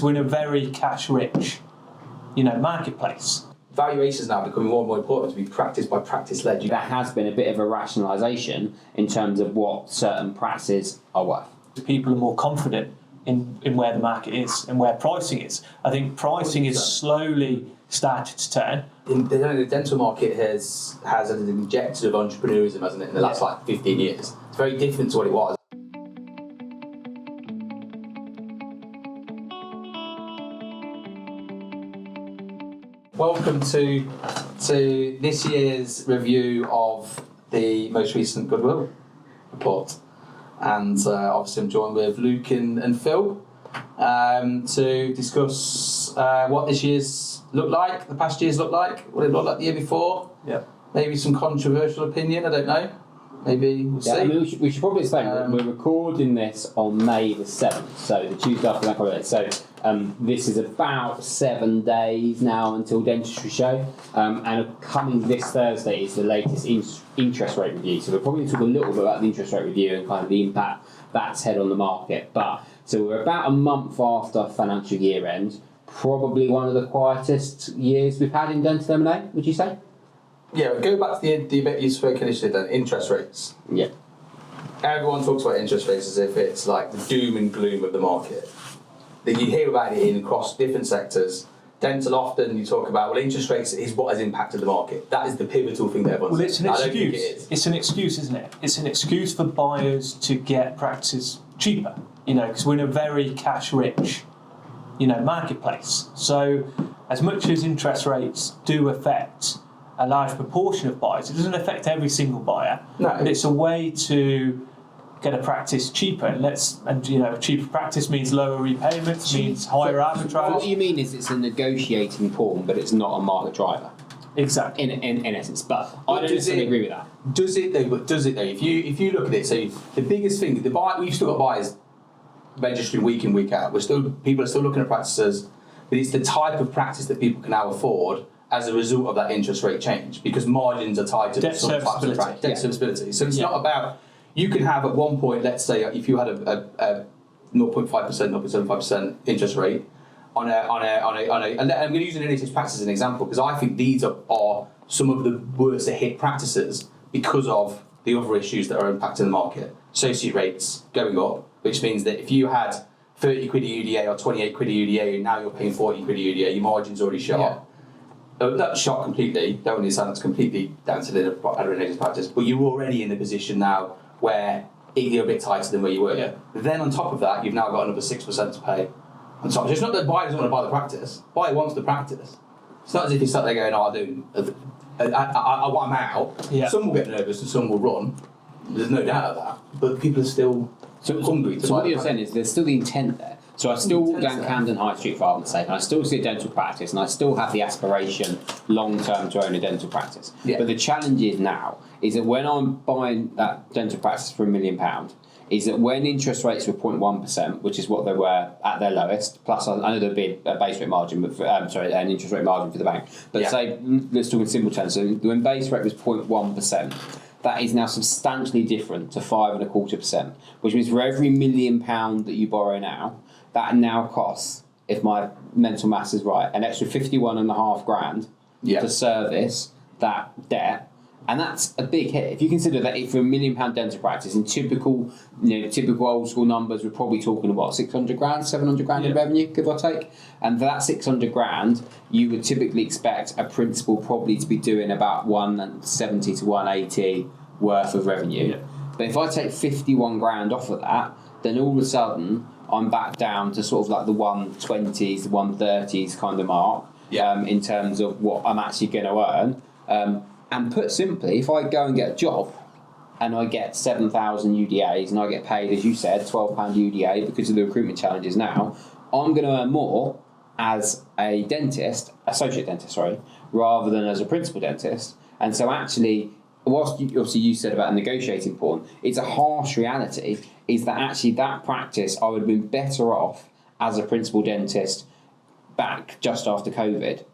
because we're in a very cash-rich, marketplace. Valuations now becoming more and more important to be practice by practice led. There has been a bit of a rationalisation in terms of what certain practices are worth. People are more confident in where the market is and where pricing is. I think pricing is slowly started to turn. The dental market has an injected of entrepreneurism, hasn't it, in the last 15 years. It's very different to what it was. Welcome to this year's review of the most recent Goodwill report. And obviously I'm joined with Luke and Phil to discuss what this year's looked like, the past year's looked like, what it looked like the year before. Yeah. Maybe some controversial opinion, I don't know. Maybe we'll see. I mean, we should probably explain, we're recording this on May the 7th, so the Tuesday after that holiday. So this is about 7 days now until Dentistry Show, and coming this Thursday is the latest interest rate review. So we'll probably talk a little bit about the interest rate review and kind of the impact that's had on the market. But so we're about a month after financial year end, probably one of the quietest years we've had in dental M&A, would you say? Yeah, go back to the bit you spoke initially then, interest rates. Yeah. Everyone talks about interest rates as if it's like the doom and gloom of the market. That you hear about it across different sectors. Dental, often you talk about, well, interest rates is what has impacted the market. That is the pivotal thing that everyone's saying. Well, it's an excuse. It's an excuse, isn't it? It's an excuse for buyers to get practices cheaper, because we're in a very cash-rich, marketplace. So as much as interest rates do affect a large proportion of buyers, it doesn't affect every single buyer. No. But it's a way to get a practice cheaper. Cheaper practice means lower repayments, means higher arbitrage. What you mean is it's a negotiating pawn, but it's not a market driver. Exactly. In essence, but I don't necessarily agree with that. Does it though? But does it though? If you look at it, so the biggest thing, we've still got buyers registering week in, week out. People are still looking at practices, but it's the type of practice that people can now afford as a result of that interest rate change, because margins are tied to some types of debt serviceability. So it's not about, you can have at one point, let's say if you had a 0.5%, 0.75% interest rate on a, and I'm going to use an NHS practice as an example, because I think these are some of the worst hit practices because of the other issues that are impacting the market. Associate rates going up, which means that if you had 30 quid a UDA or 28 quid a UDA and now you're paying 40 quid a UDA, your margin's already shot. Yeah. Not shot completely, don't want to say that's completely down to the NHS practice, but you're already in a position now where you're a bit tighter than where you were. Yeah. Then on top of that, you've now got another 6% to pay on top. So it's not that buyer doesn't want to buy the practice. Buyer wants the practice. It's not as if you start there going, I'm out. Yeah. Some will get nervous and some will run. There's no doubt of that. But people are still hungry to buy. So what you're saying is there's still the intent there. So I still walk down Camden High Street, for argument's sake, and I still see a dental practice, and I still have the aspiration long-term to own a dental practice. Yeah. But the challenge is now, is that when I'm buying that dental practice for £1 million, is that when interest rates were 0.1%, which is what they were at their lowest, plus I know there'd be a base rate margin, but an interest rate margin for the bank. But say, let's talk in simple terms, so when base rate was 0.1%, that is now substantially different to 5.25%, which means for every £1 million that you borrow now, that now costs, if my mental maths is right, an extra 51.5 grand to service that debt, and that's a big hit. If you consider that for £1 million dental practice, in typical old school numbers, we're probably talking about 600 grand, 700 grand in revenue, give or take. And for that 600 grand, you would typically expect a principal probably to be doing about 170 to 180 worth of revenue. Yeah. But if I take 51 grand off of that, then all of a sudden I'm back down to sort of like the 120s, the 130s kind of mark in terms of what I'm actually going to earn. And put simply, if I go and get a job and I get 7,000 UDAs and I get paid, as you said, £12 UDA because of the recruitment challenges now, I'm going to earn more as a dentist, associate dentist, rather than as a principal dentist. And so actually, whilst obviously you said about a negotiating pawn, it's a harsh reality, is that actually that practice I would have been better off as a principal dentist back just after COVID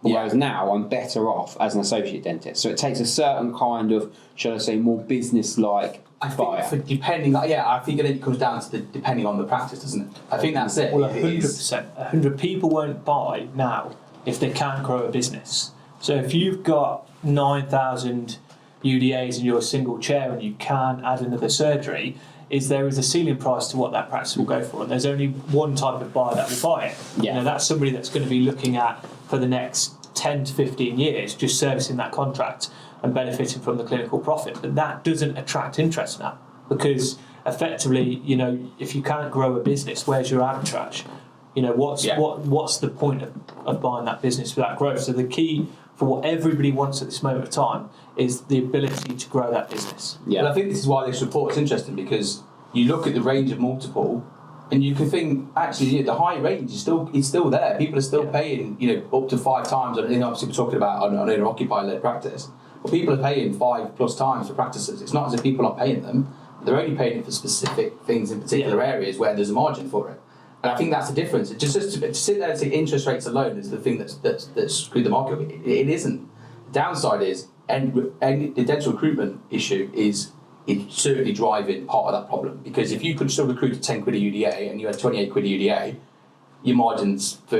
Whereas now I'm better off as an associate dentist. So it takes a certain kind of, shall I say, more business-like buyer. I think it comes down to depending on the practice, doesn't it? I think that's it. Well, 100%. 100 people won't buy now if they can't grow a business. So if you've got 9,000 UDAs in your single chair and you can't add another surgery, there is a ceiling price to what that practice will go for, and there's only one type of buyer that will buy it. Yeah. That's somebody that's going to be looking at for the next 10 to 15 years just servicing that contract and benefiting from the clinical profit. But that doesn't attract interest now, because effectively, if you can't grow a business, where's your arbitrage? What's the point of buying that business without growth? So the key for what everybody wants at this moment of time is the ability to grow that business. Yeah. And I think this is why this report is interesting, because you look at the range of multiple and you can think, actually, the high range is still there. People are still paying, up to 5 times. And obviously we're talking about an owner-occupier-led practice. But people are paying 5+ times for practices. It's not as if people aren't paying them. They're only paying it for specific things in particular areas where there's a margin for it. And I think that's the difference. Just to sit there and say interest rates alone is the thing that's screwed the market. It isn't. The downside is, and the dental recruitment issue is certainly driving part of that problem. Because if you could still recruit at 10 quid a UDA and you had 28 quid a UDA, your margins for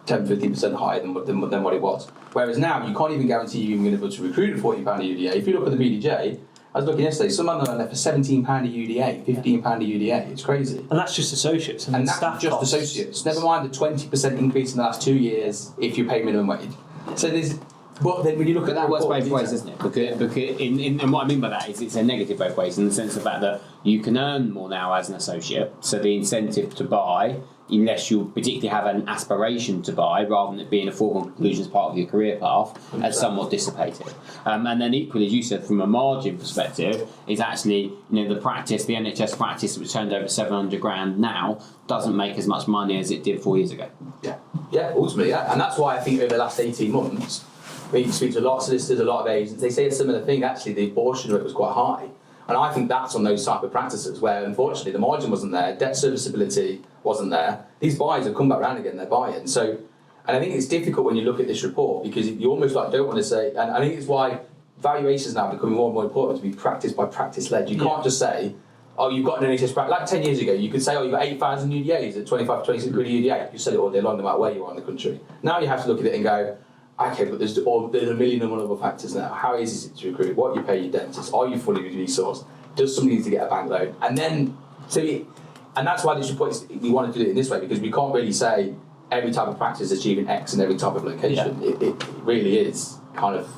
10-15% higher than what it was. Whereas now you can't even guarantee you're even going to be able to recruit at £40 a UDA. If you look at the BDJ, I was looking yesterday, some of them are there for £17 a UDA, £15 a UDA. It's crazy. And that's just associates. And that's just costs. Associates. Never mind the 20% increase in the last 2 years if you pay minimum wage. So there's... But then when you look at that, works both ways, isn't it? Because and what I mean by that is it's a negative both ways, in the sense of the fact that you can earn more now as an associate, so the incentive to buy, unless you particularly have an aspiration to buy, rather than it being a foregone conclusion as part of your career path, has somewhat dissipated. And then equally, as you said, from a margin perspective, is actually the NHS practice, which turned over 700 grand now, doesn't make as much money as it did 4 years ago. Yeah, ultimately, and that's why I think over the last 18 months. You speak to a lot of solicitors, a lot of agents, they say a similar thing. Actually, the abortion rate was quite high. And I think that's on those type of practices where, unfortunately, the margin wasn't there, debt serviceability wasn't there. These buyers have come back round again, they're buying. So, and I think it's difficult when you look at this report, because you almost don't want to say, and I think it's why valuations now are becoming more and more important to be practice by practice led. You can't just say, oh, you've got an NHS practice. Like 10 years ago, you could say, oh, you've got 8,000 UDAs at 25, 26 quid a UDA. You sell it all day long, no matter where you are in the country. Now you have to look at it and go, okay, but there's a million and one other factors now. How easy is it to recruit? What you pay your dentist? Are you fully resourced? Does somebody need to get a bank loan? And then, and that's why this report we wanted to do it in this way, because we can't really say every type of practice is achieving X in every type of location. Yeah. It really is kind of.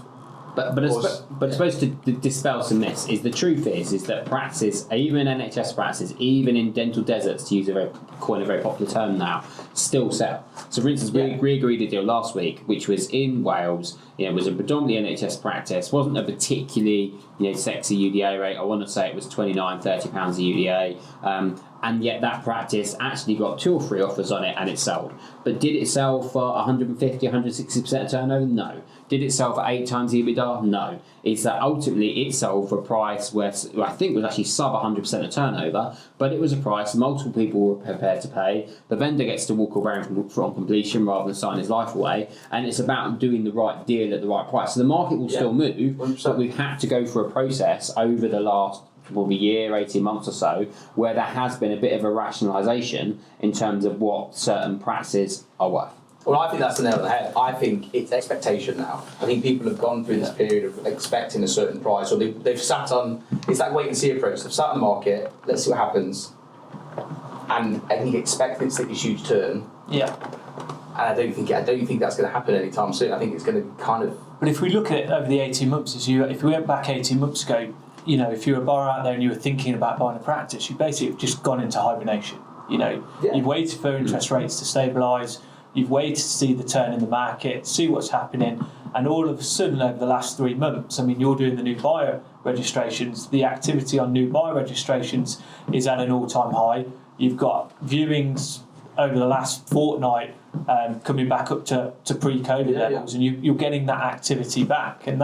But I suppose to dispel some myths, the truth is that practices, even NHS practices, even in dental deserts, to use a very popular term now, still sell. So, for instance, we agreed a deal last week, which was in Wales. It was a predominantly NHS practice. Wasn't a particularly sexy UDA rate. I want to say it was £29-30 a UDA. And yet that practice actually got 2 or 3 offers on it and it sold. But did it sell for 150, 160% turnover? No. Did it sell for 8 times EBITDA? No. It's that ultimately it sold for a price where I think was actually sub 100% of turnover, but it was a price multiple people were prepared to pay. The vendor gets to walk away from completion rather than sign his life away, and it's about doing the right deal at the right price. So the market will still move, 100%. But we've had to go through a process over the last probably year, 18 months or so, where there has been a bit of a rationalisation in terms of what certain practices are worth. Well, I think that's the nail on the head. I think it's expectation now. I think people have gone through this period of expecting a certain price, or they've sat on, it's that wait and see approach. They've sat on the market, let's see what happens, and I think expect it to take a huge turn. Yeah. And I don't think that's going to happen anytime soon. I think it's going to kind of. But if we look at it over the 18 months, if we went back 18 months ago, if you're a buyer out there and you were thinking about buying a practice, you basically have just gone into hibernation. You've waited for interest rates to stabilise. You've waited to see the turn in the market, see what's happening, and all of a sudden over the last 3 months, you're doing the new buyer registrations. The activity on new buyer registrations is at an all-time high. You've got viewings over the last fortnight coming back up to pre-COVID levels, and you're getting that activity back, and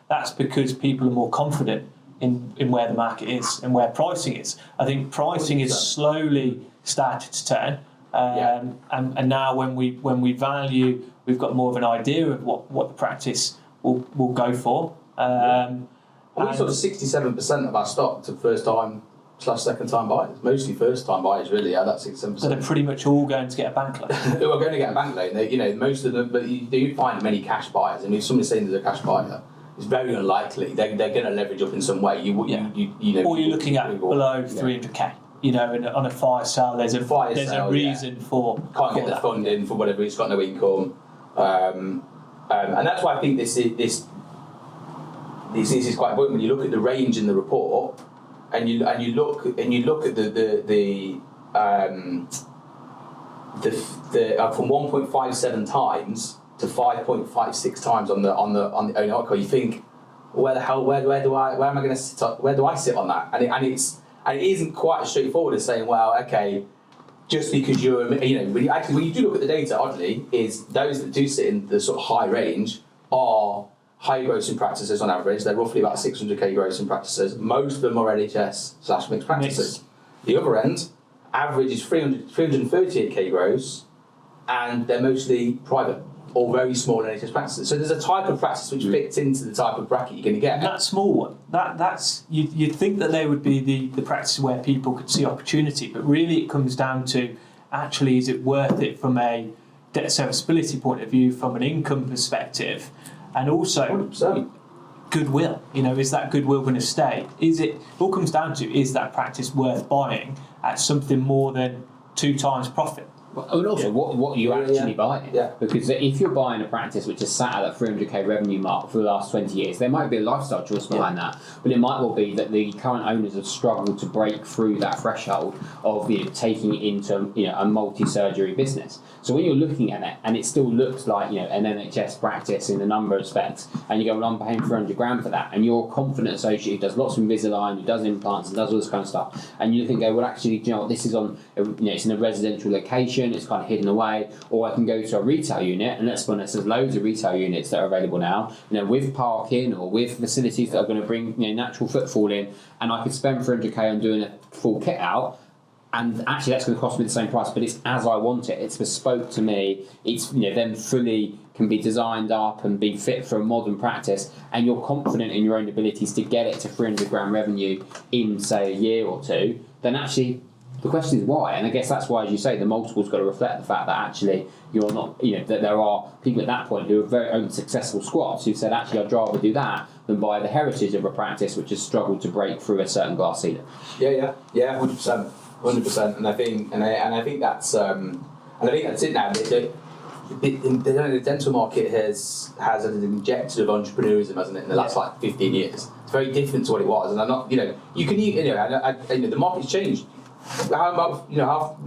that's because people are more confident in where the market is and where pricing is. I think pricing is slowly started to turn. And now when we value, we've got more of an idea of what the practice will go for. We sort of 67% of our stock to first time / second time buyers, mostly first time buyers really. Yeah, that's 67%. So they're pretty much all going to get a bank loan. Who are going to get a bank loan? Most of them, but you do find many cash buyers. And if somebody's saying there's a cash buyer, it's very unlikely they're going to leverage up in some way. Or you're looking at below 300k. And on a fire sale, there's a reason for can't get the funding for whatever. It's got no income, and that's why I think this is quite important when you look at the range in the report, and you look at the from 1.57 times to 5.56 times on the owner article. You think, where do I sit on that? And it isn't quite as straightforward as saying, well, okay, just because when you do look at the data, oddly, is those that do sit in the sort of high range are high grossing practices on average. They're roughly about 600k grossing practices. Most of them are NHS / mixed practices. The other end, average is 338k gross, and they're mostly private or very small NHS practices. So there's a type of practice which fits into the type of bracket you're going to get. That small one, that's you'd think that they would be the practice where people could see opportunity, but really it comes down to, actually, is it worth it from a debt serviceability point of view, from an income perspective, and also 100%. Goodwill. Is that goodwill going to stay? It all comes down to, is that practice worth buying at something more than 2 times profit? And also, what are you actually buying? Yeah. Because if you're buying a practice which has sat at that 300k revenue mark for the last 20 years, there might be a lifestyle choice behind that, but it might well be that the current owners have struggled to break through that threshold of taking it into a multi-surgery business. So when you're looking at it, and it still looks like an NHS practice in a number of respects, and you go, well, I'm paying 300 grand for that, and you're a confident associate who does lots of Invisalign, who does implants, and does all this kind of stuff, and you think, well, actually, this is on, it's in a residential location, it's kind of hidden away, or I can go to a retail unit, and let's be honest, there's loads of retail units that are available now, with parking or with facilities that are going to bring natural footfall in, and I could spend 300k on doing a full kit out, and actually that's going to cost me the same price, but it's as I want it, it's bespoke to me, it's then fully can be designed up and be fit for a modern practice, and you're confident in your own abilities to get it to 300 grand revenue in, say, a year or two, then actually the question is why. And I guess that's why, as you say, the multiple's got to reflect the fact that actually you're not, that there are people at that point who are very own successful squats who said, actually, I'd rather do that than buy the heritage of a practice which has struggled to break through a certain glass ceiling. Yeah, 100%. And I think that's it now. The dental market has an injected of entrepreneurism, hasn't it, in the last 15 years. It's very different to what it was, and I'm not, the market's changed. How about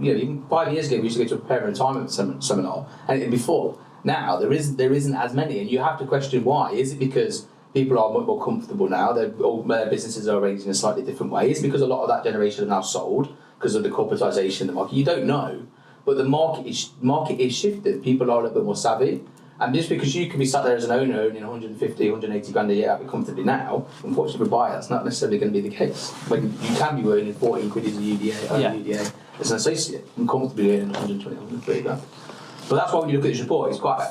even 5 years ago we used to go to a parent retirement seminar, and before now there isn't as many, and you have to question why. Is it because people are much more comfortable now? Their businesses are arranged in a slightly different way. Is it because a lot of that generation are now sold because of the corporatisation of the market? You don't know, but the market is shifted. People are a little bit more savvy. And just because you can be sat there as an owner earning 150, 180 grand a year comfortably now, unfortunately for a buyer, that's not necessarily going to be the case. When you can be earning 14 quid as a UDA, as an associate, and comfortably earning 120, 130 grand. But that's why when you look at this report, it's quite,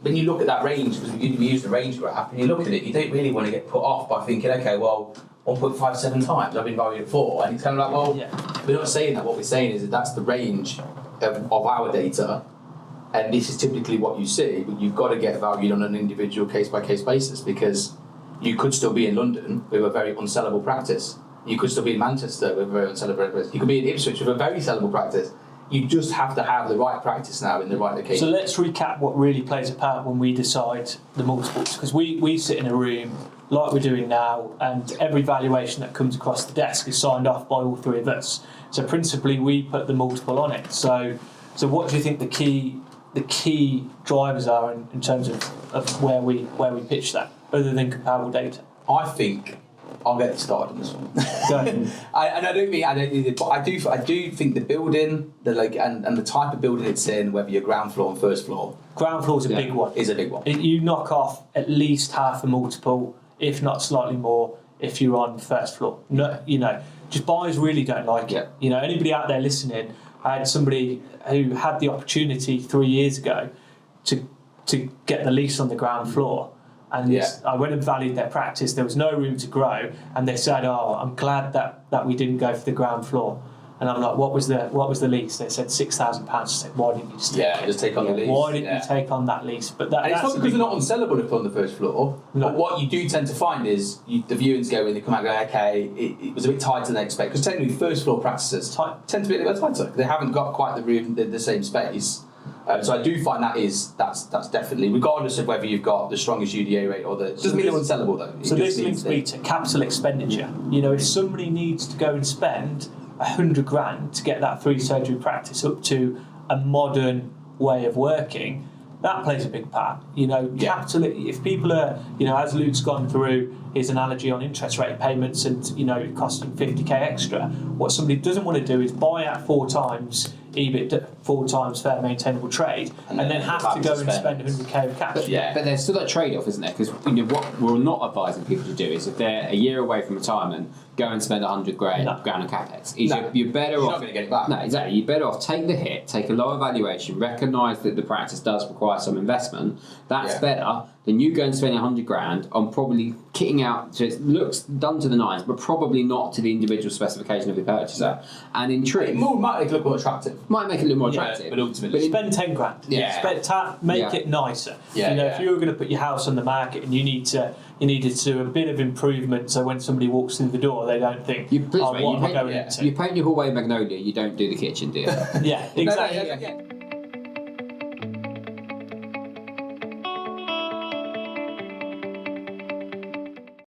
when you look at that range, because we use the range graph, and you look at it, you don't really want to get put off by thinking, okay, well, 1.57 times, I've been valued at 4, and it's kind of like, we're not saying that. What we're saying is that that's the range of our data, and this is typically what you see, but you've got to get valued on an individual case-by-case basis, because you could still be in London with a very unsellable practice. You could still be in Manchester with a very unsellable practice. You could be in Ipswich with a very sellable practice. You just have to have the right practice now in the right location. So let's recap what really plays a part when we decide the multiples, because we sit in a room like we're doing now, and every valuation that comes across the desk is signed off by all three of us. So principally we put the multiple on it. So what do you think the key drivers are in terms of where we pitch that, other than comparable data? I think I'll get started on this one. I do think the building, and the type of building it's in, whether you're ground floor and first floor. Ground floor is a big one. Is a big one. You knock off at least half a multiple, if not slightly more, if you're on first floor. No, just buyers really don't like it. Anybody out there listening I had somebody who had the opportunity 3 years ago to get the lease on the ground floor. And I went and valued their practice. There was no room to grow, and they said, "Oh, I'm glad that we didn't go for the ground floor." And I'm like, "What was the lease?" They said £6,000. I said, "Why didn't you just take on the lease? Why didn't you take on that lease?" But and it's not because they're not unsellable if they're on the first floor. No. But what you do tend to find is the viewings go in, they come out and go, "Okay, it was a bit tighter than they expect." Because technically, first floor practices tend to be a little bit tighter. They haven't got quite the room, the same space. So I do find that's definitely, regardless of whether you've got the strongest UDA rate or the, doesn't mean they're unsellable though. So this links me to capital expenditure. You know, if somebody needs to go and spend £100,000 to get that 3 surgery practice up to a modern way of working, that plays a big part. You know, capital. If people are, you know, as Luke's gone through his analogy on interest rate payments and, you know, it costing 50k extra, what somebody doesn't want to do is buy out 4 times EBIT, 4 times fair maintainable trade, and then have to go and spend 100k of cash. But there's still that trade-off, isn't there? Because you know what we're not advising people to do is, if they're a year away from retirement, go and spend 100 grand on capex. You're better off. You're not going to get it back. No, exactly. You're better off take the hit, take a lower valuation, recognise that the practice does require some investment. That's better than you go and spend 100 grand on probably kitting out so it looks done to the nines, but probably not to the individual specification of the purchaser. And in truth, it might make it look more attractive. Might make it look more attractive, but ultimately, spend 10 grand. Make it nicer. You know, if you were going to put your house on the market and you needed to do a bit of improvement, so when somebody walks through the door, they don't think, what am I going into? You paint your hallway magnolia, you don't do the kitchen, do you? Yeah, exactly.